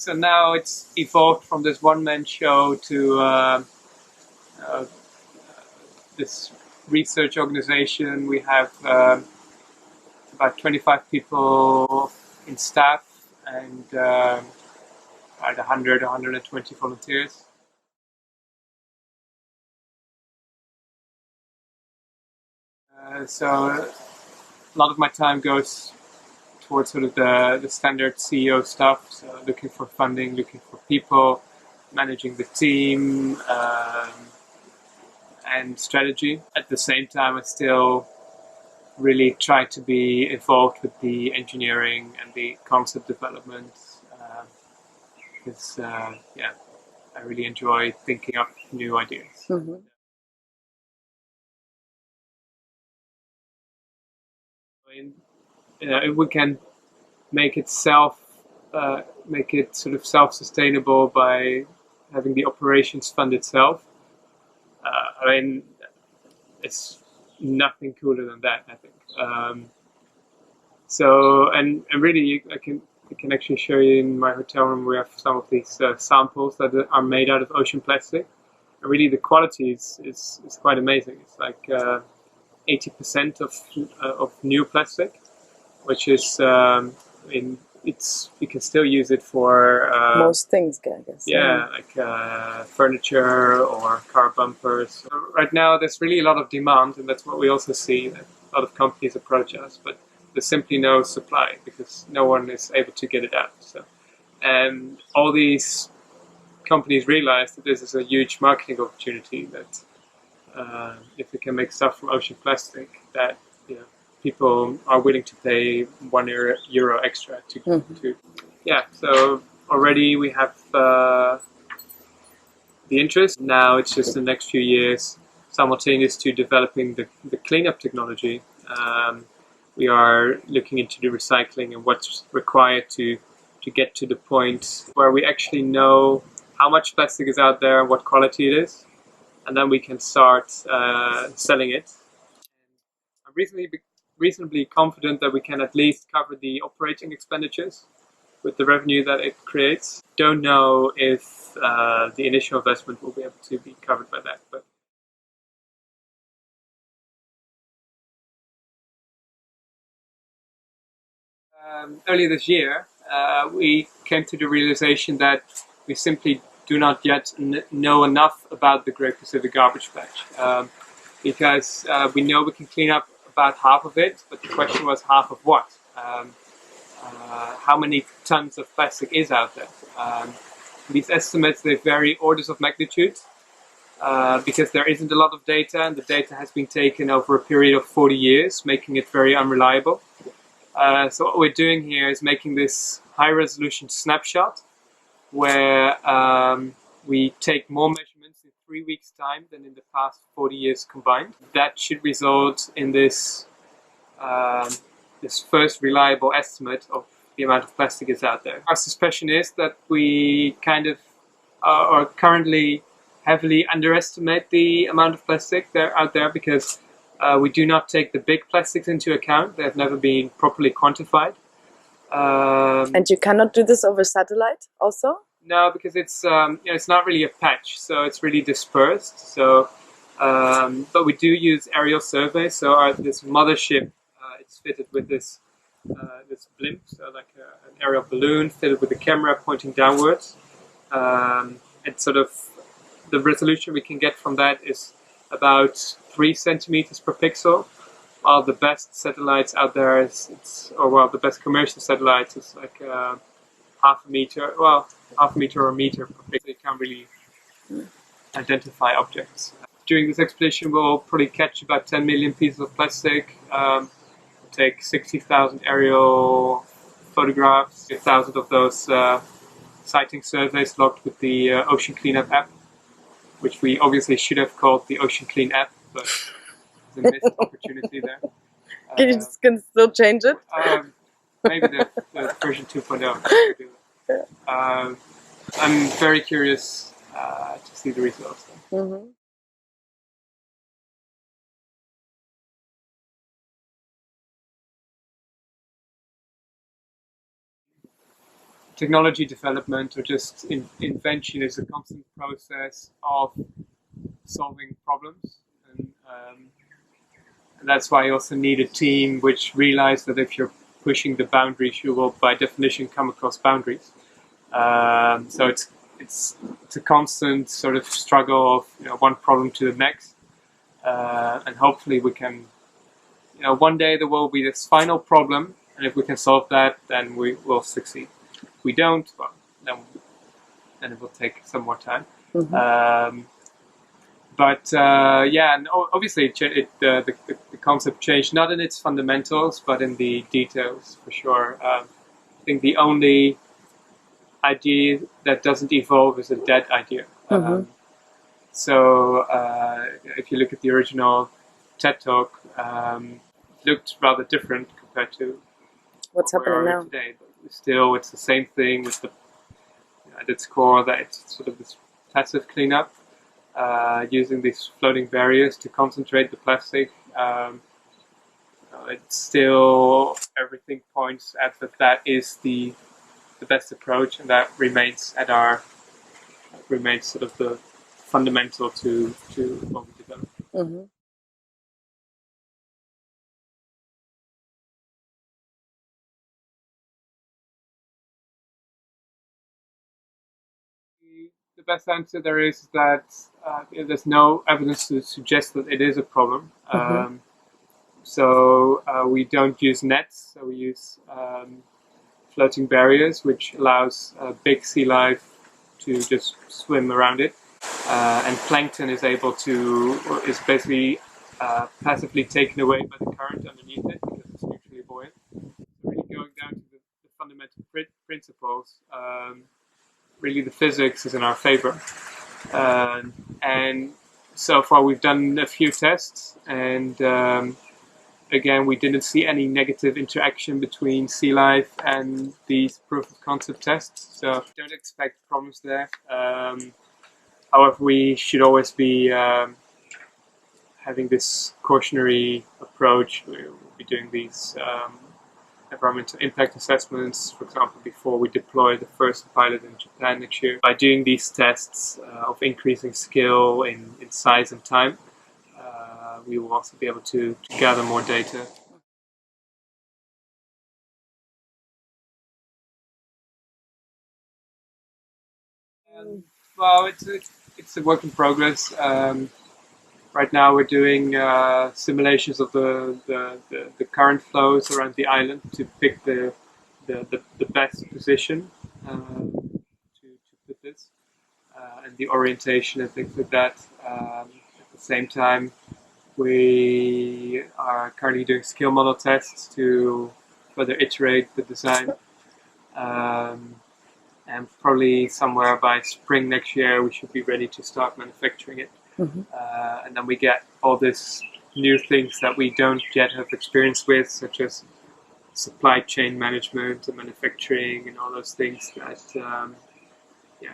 So now it's evolved from this one-man show to this research organization. We have about 25 people in staff and about 100, 120 volunteers. So a lot of my time goes towards sort of the standard CEO stuff, so looking for funding, looking for people, managing the team, and strategy. At the same time, I still really try to be involved with the engineering and the concept development, because yeah, I really enjoy thinking up new ideas. Mm-hmm. If we can make it make it sort of self-sustainable by having the operations fund itself, I mean, it's nothing cooler than that, I think. So, and really, I can actually show you in my hotel room. We have some of these samples that are made out of ocean plastic, and really the quality is quite amazing. It's like 80% of new plastic, which is you can still use it for most things, I guess. Yeah, like furniture or car bumpers. So right now, there's really a lot of demand, and that's what we also see. That a lot of companies approach us, but there's simply no supply because no one is able to get it out. So, and all these companies realize that this is a huge marketing opportunity. That if we can make stuff from ocean plastic, that people are willing to pay €1 extra to yeah. So already we have the interest. Now it's just the next few years, simultaneous to developing the cleanup technology. We are looking into the recycling and what's required to get to the point where we actually know how much plastic is out there and what quality it is, and then we can start selling it. I'm reasonably confident that we can at least cover the operating expenditures with the revenue that it creates. Don't know if the initial investment will be able to be covered by that, but earlier this year, we came to the realization that we simply do not yet know enough about the Great Pacific Garbage Patch, because we know we can clean up about half of it, but the question was half of what? How many tons of plastic is out there? These estimates, they vary orders of magnitude, because there isn't a lot of data, and the data has been taken over a period of 40 years, making it very unreliable. So what we're doing here is making this high-resolution snapshot where we take more measurements in 3 weeks' time than in the past 40 years combined. That should result in this this first reliable estimate of the amount of plastic is out there. Our suspicion is that we kind of are currently heavily underestimate the amount of plastic out there because we do not take the big plastics into account. They have never been properly quantified. And you cannot do this over satellite also? No, because it's not really a patch, so it's really dispersed. So, but we do use aerial surveys. So this mothership, it's fitted with this blimp, so like an aerial balloon fitted with a camera pointing downwards. And sort of the resolution we can get from that is about 3 centimeters per pixel, while the best satellites out there the best commercial satellites is like half a meter or a meter per pixel. You can't really identify objects. During this expedition, we'll probably catch about 10 million pieces of plastic. Take 60,000 aerial photographs, 1,000 of those sighting surveys logged with the Ocean Cleanup app, which we obviously should have called the Ocean Clean app, but there's a missed opportunity there. Can still change it? Maybe the version 2.0. I'm very curious to see the results. Mm-hmm. technology development or just invention is a constant process of solving problems, and that's why you also need a team which realize that if you're pushing the boundaries, you will by definition come across boundaries. So it's a constant sort of struggle of one problem to the next, and hopefully we can, one day there will be this final problem, and if we can solve that, then we will succeed. If we don't, well, then it will take some more time. Mm-hmm. But yeah, and obviously the concept changed, not in its fundamentals, but in the details for sure. I think the only idea that doesn't evolve is a dead idea. Mm-hmm. So if you look at the original TED Talk, it looked rather different compared to What's what happening we are now? today. But still, it's the same thing with the at its core that it's sort of this passive cleanup. Using these floating barriers to concentrate the plastic. It's still, everything points at that is the best approach, and that remains sort of the fundamental to what we develop. Mm-hmm. The best answer there is that there's no evidence to suggest that it is a problem. Mm-hmm. So we don't use nets, so we use floating barriers, which allows big sea life to just swim around it. And plankton is basically passively taken away by the current underneath it because it's neutrally buoyant. So really going down to the fundamental principles, really the physics is in our favor. And so far we've done a few tests, and again, we didn't see any negative interaction between sea life and these proof of concept tests, so don't expect problems there. However, we should always be having this cautionary approach. We'll be doing these environmental impact assessments, for example, before we deploy the first pilot in Japan next year. By doing these tests of increasing skill in size and time, we will also be able to gather more data. Well, it's a work in progress. Right now, we're doing simulations of the current flows around the island to pick the best position to put this, and the orientation and things like that. At the same time, we are currently doing skill model tests to further iterate the design. And probably somewhere by spring next year, we should be ready to start manufacturing it. Mm-hmm. And then we get all these new things that we don't yet have experience with, such as supply chain management and manufacturing and all those things that, yeah.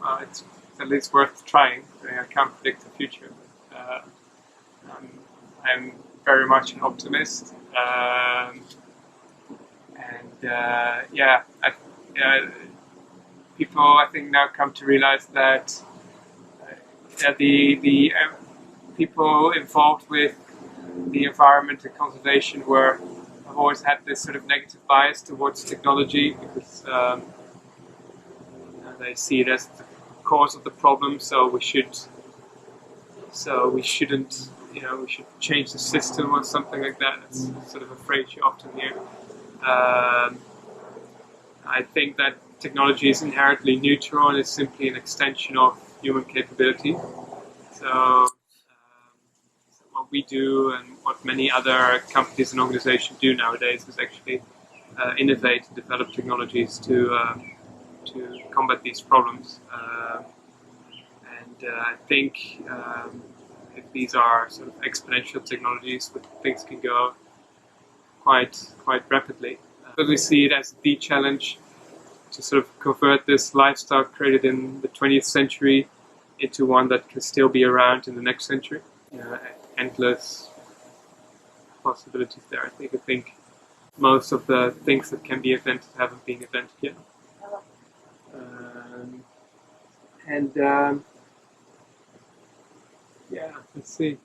Well, it's at least worth trying. I can't predict the future. I'm very much an optimist. Yeah, people I think now come to realize that the people involved with the environment and conservation have always had this sort of negative bias towards technology because they see it as the cause of the problem. So we shouldn't. We should change the system or something like that. It's sort of a phrase you often hear. I think that technology is inherently neutral and is simply an extension of human capability. So what we do and what many other companies and organizations do nowadays is actually innovate and develop technologies to combat these problems. I think if these are sort of exponential technologies, things can go quite rapidly. But we see it as the challenge to sort of convert this lifestyle created in the 20th century into one that can still be around in the next century. Endless possibilities there. I think most of the things that can be invented haven't been invented yet. Yeah, let's see.